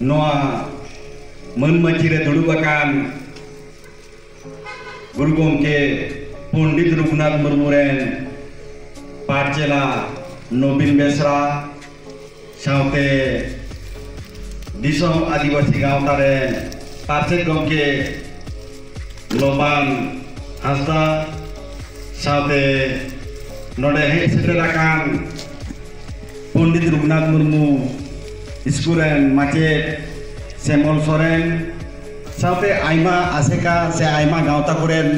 Noa menmajire dudubakan Guru Gomke Pundit Raghunath Murmu ren Parcela Nobin Besra saute Disom Adivasi Gawta ren Parcel Gomke Loban Hasda saute node hej seterakan Pundit Raghunath Murmu Iskuren Macet Semol Soren saute aima aseka se aima gawta koren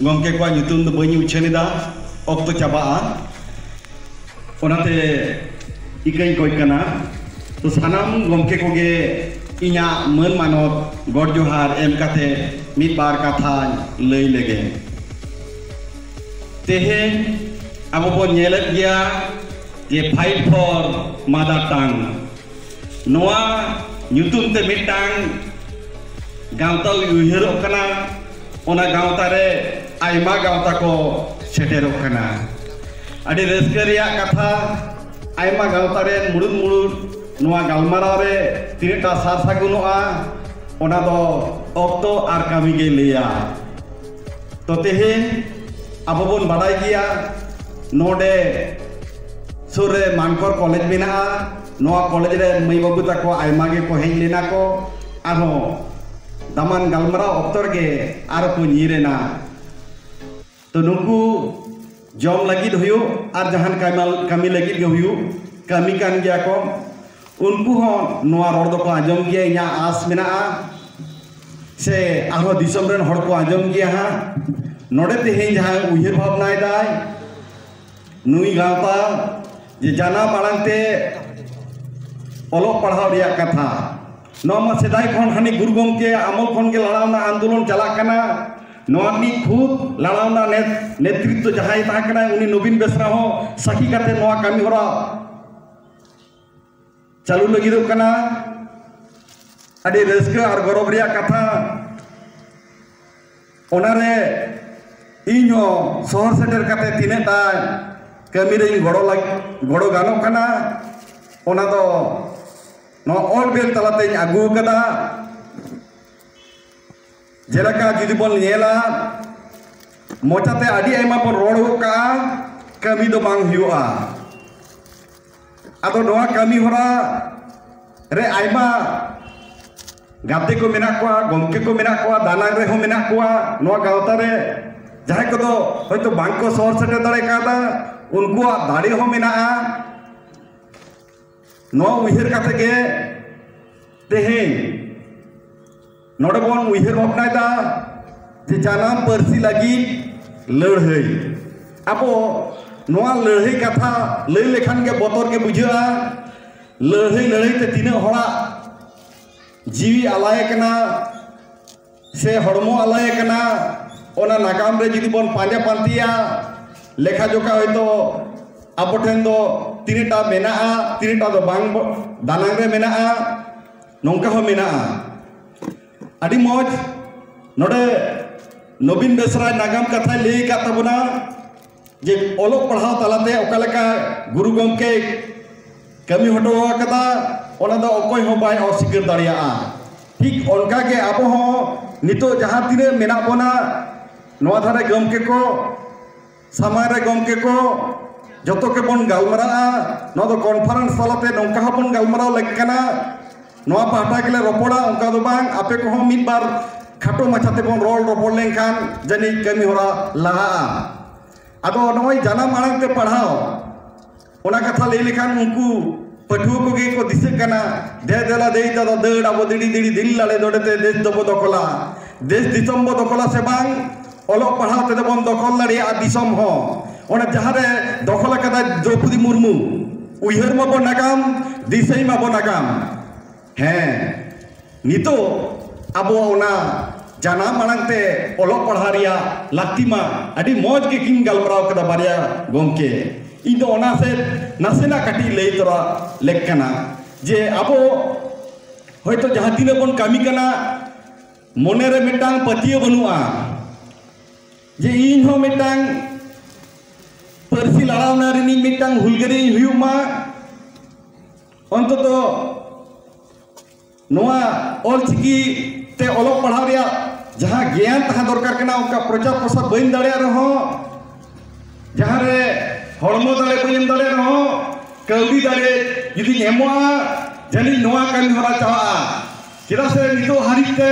gomke ko nyutum do bañu uchenida okto chabaa onate ikai koy kana to sanam gomke koge inya man manot god johar em kate mid bar katha lei lege tehen abo bon nyelet dia je fight for mother tongue noa nyutum te mitang gawta uyherok kana ona gawta re aima gawta ko seterok kana adi reskariya katha aima gawta re murud noa galmara re tineta sar sagunoa ona do okto ar kami ge leya to tehen abo bon badai giya node sure mankor college mena noa college re mai babu tako aima ge ko hej lena ko arho daman galmara oktor ge ar ko nyirena to nuku jom lagi huyu ar jahan kami lagi ge huyu kami kan gya ko unku ho noa ror do ko ajom ge nya as mena se arho disom ren hor ko ajom ge ha node te he jahan uyhir bhabna dai nui gawta je jana marangte olok padhaw riya katha Noma sedai khon hani Guru Gomke amol khon ge larauna andolon chalak kana noa ni khud larauna netritto jahai ta kana uni Nobin Besra ho sakhi kate noa kami hora chalu lagidok kana adi raska ar gorob riya katha onare inho sohor seter kate tine ta kami re godo ganok kana ona do no all bel talate agu kada jelaka judi bon nyela mochate adi aima bon rod ka kami do bang hiua ado noa kami hora re aima gate ko menak kwa gomke ko menak kwa danang re ho menak kwa noa gawta re jahay ko do hoyto bangko sor sete dare kada unkuwa dare ho menaa no uyhir kate ge tehen node bon uyhir bhabna da je janam parsi lagi ladhai abo noa ladhai katha lei lekhan ge botor ge bujha ladhai te tina hora jiwi alay kana se hormo alay kana ona nagam re jidi bon panja pantiya lekha joka hoyto abo ten do tinita menaa tinita do bang danang re menaa nongka ho menaa adi moj node Nobin Besra nagam katha lei ka tabona je olok padhaw talate okaleka Guru Gomke kami hoto akada ona do okoy ho bai osikir dariya ठीक onka ge abo ho nito jaha tine mena bona noa dhare Gomke ko samay re Gomke ko joto ke bon galmara no do conference salate nongka ha bon galmara lekana noa pahta gele ropoda onka do bang ape ko ho mid bar khato machate bon rol ropor lenkan jani kami hora laha ado noi jana marang te padhaw ona katha lei lekhan unku patuo ko ge ko dise kana de dela dei da ded abo didi dil lale dodete des dobo dokola des ditombo dokola se bang olok padhaw te bon dokol lari a disom ho ona jahare dokola kada Draupadi Murmu uyhar ma bon nagam disai ma bon nagam he nito abo ona jana marangte olok padharia laktima adi moj ge king galmaraw kada barya Gomke indo ona se nasena kati lei tora lekkana je abo hoyto jaha tine bon kami kana monere metang patiyo banua je inho metang persi larawna rini metang hulgari huyuma ontoto नोआ ऑलचिकी ते ओलोक पढ़ाव रिया जहाँ ज्ञान तहाँ दरकार कना उनका प्रचार प्रसार बइन दाड़े रहो जहाँ रे हड़मो दाड़े बइन दाड़े रहो कौड़ी दाड़े यदि एमोआ जानी नोआ कामी हरा चाहा चेदा से नितो हारिते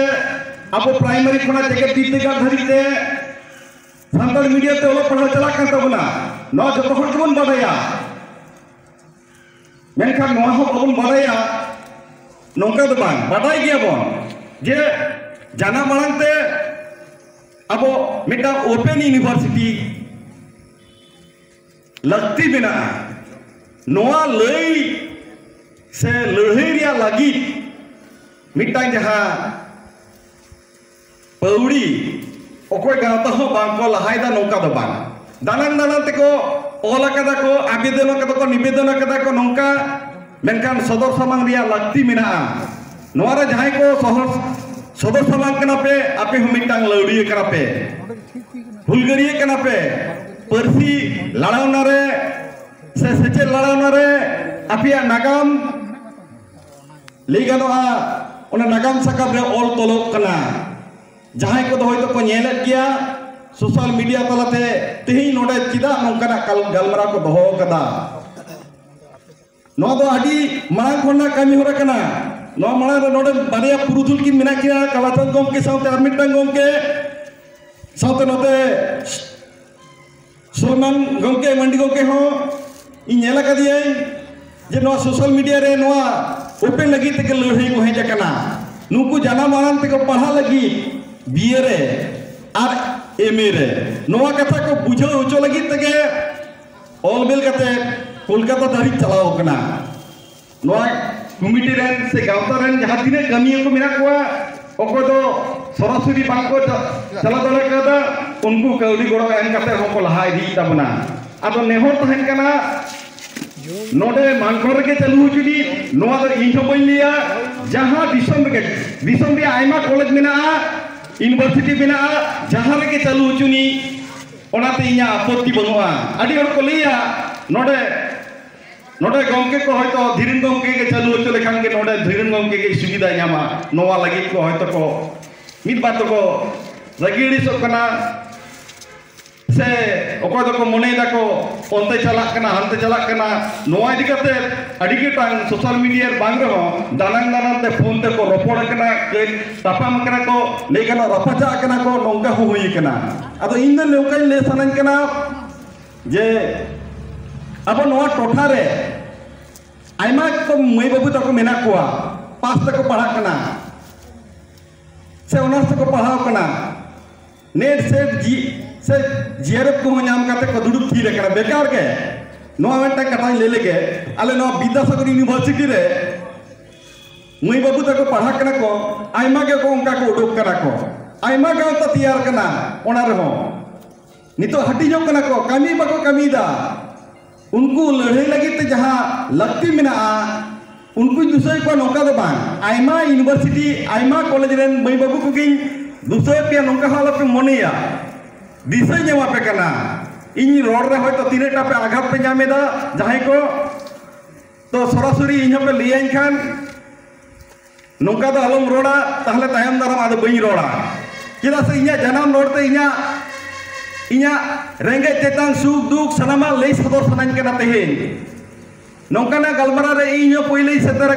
अब प्राइमरी खना जेके बिद्दागार धरिते सानताल मीडिया ते ओलोक पढ़ाव चला कान ताबोना नोआ जतो हर गेबोन बाडाया मेनखान नोआ हो बाबोन बाडाया नौका दो बांग बाडाय गिया बोन जे जाना मांगते अब मिटा ओपन यूनिवर्सिटी लगती बिना नोआ लई से लड़हरिया लगी मिटा जहाँ पौड़ी ओकोय गावता हो बांको लहायदा नौका दो बांग दानन दानन तेको ओला कदा को आवेदन कदा को निवेदन कदा को नौका मेनकान सदर सामांग रिया लगती मिना नोआ रे जहां को सहर सदर सामांग कना पे आपे हुमिटांग लौड़ी कना पे हुलगरिए कना पे परसी लड़ावना रे से सेचे लड़ावना रे आपिया नागाम लेगानोआ ओना नागाम साकाब रे ऑल तोलो कना जहां को दो होयतो को नेलेत गिया सोशल मीडिया तलाते तेही नोडे चिदा नोंकाना गलमरा को दोहो कदा नो दो आदि मांग खोना कामी होरा कना नो मांग नोडे बारिया पुरुधुल की मिना किया कलाचंद गोमके साउते आरमिटांग गोमके साउते नोते सोलमान गोमके मंडी गोमके हो इन नेला कदिये जे नो सोशल मीडिया रे नो ओपन लगी ते लड़ाई को हेज कना नुकु जाना मानन ते को पढ़ा लगी बीए रे आर एमए रे नोआ कथा को बुझो होचो लगी ते ऑल बेल कते कोलकाता धारी चलाओ कना नोआ कमिटी रेन से गावता रेन जहां दिने कमिया को मेना कोआ ओको दो सरासरी बांको चला दले कदा उनको कौड़ी गोड़ो एम कते होको लहा इदी ताबना आदो नेहर तहन कना नोडे मानखोर के चलू जुदी नोआ दो इनथो बइन लिया जहां दिसम रे आइमा कॉलेज मेना यूनिवर्सिटी मेना जहां रे के चलू चुनी ओनाते इया आपत्ति बनुआ आडी हर को लिया नोडे नोडे गंके को हयतो धीरेन गंके के चालू होचो लेखान के नोडे धीरेन गंके के सुविधा ᱧᱟᱢᱟ नोवा लगी को हयतो को मिद बात को रगिड़ी सो कना से ओको दो को मने दा को ओनते चला कना हनते चला कना नोवा इदी कते अडी के टांग सोशल मीडिया बांग रहो दानन दानन ते फोन ते को रोपड़ कना के तापाम कना को लेकन रफाचा कना को नोंगा हुई कना अदो इन दे नोका ले सनन कना जे अब नोआ टोठा रे आइमा को मई बाबू तक मेना कोआ पास तक पढ़ा कना से ऑनर्स तक पढ़ाव कना नेट से जीआरएफ को नाम काते को दुडुब थी रे कना बेकार के नोआ वेंटा कटा ले लेके आले नोआ विद्यासागर यूनिवर्सिटी रे मई बाबू तक पढ़ा कना को आइमा के को उनका को उडुक कना को आइमा गांव त तैयार कना ओना रे हो नितो हटी जो कना को कमी बको कमीदा उनको लड़ाई लगी तो जहाँ लगती मेना उनको दूसरे को नौका दो बांग आइमा यूनिवर्सिटी आइमा कॉलेज रेन मई बाबू को गिन दूसरे पे नौका हाल पे मोनिया दिशा जमा पे कना इन रोड रे होय तो तीनेटा पे आघात पे जामेदा जहां को तो सरासरी इन पे लिया खान नौका दो आलम रोड़ा ताहले तायम दाराम आदो बई रोड़ा चेदा से इया जनाम रोडते इया रेंगे चेतान सुख दुख सनामा लई सदर सनाइन के ना तेहेन नौकाना गलमरा रे इयो पहिले सेतर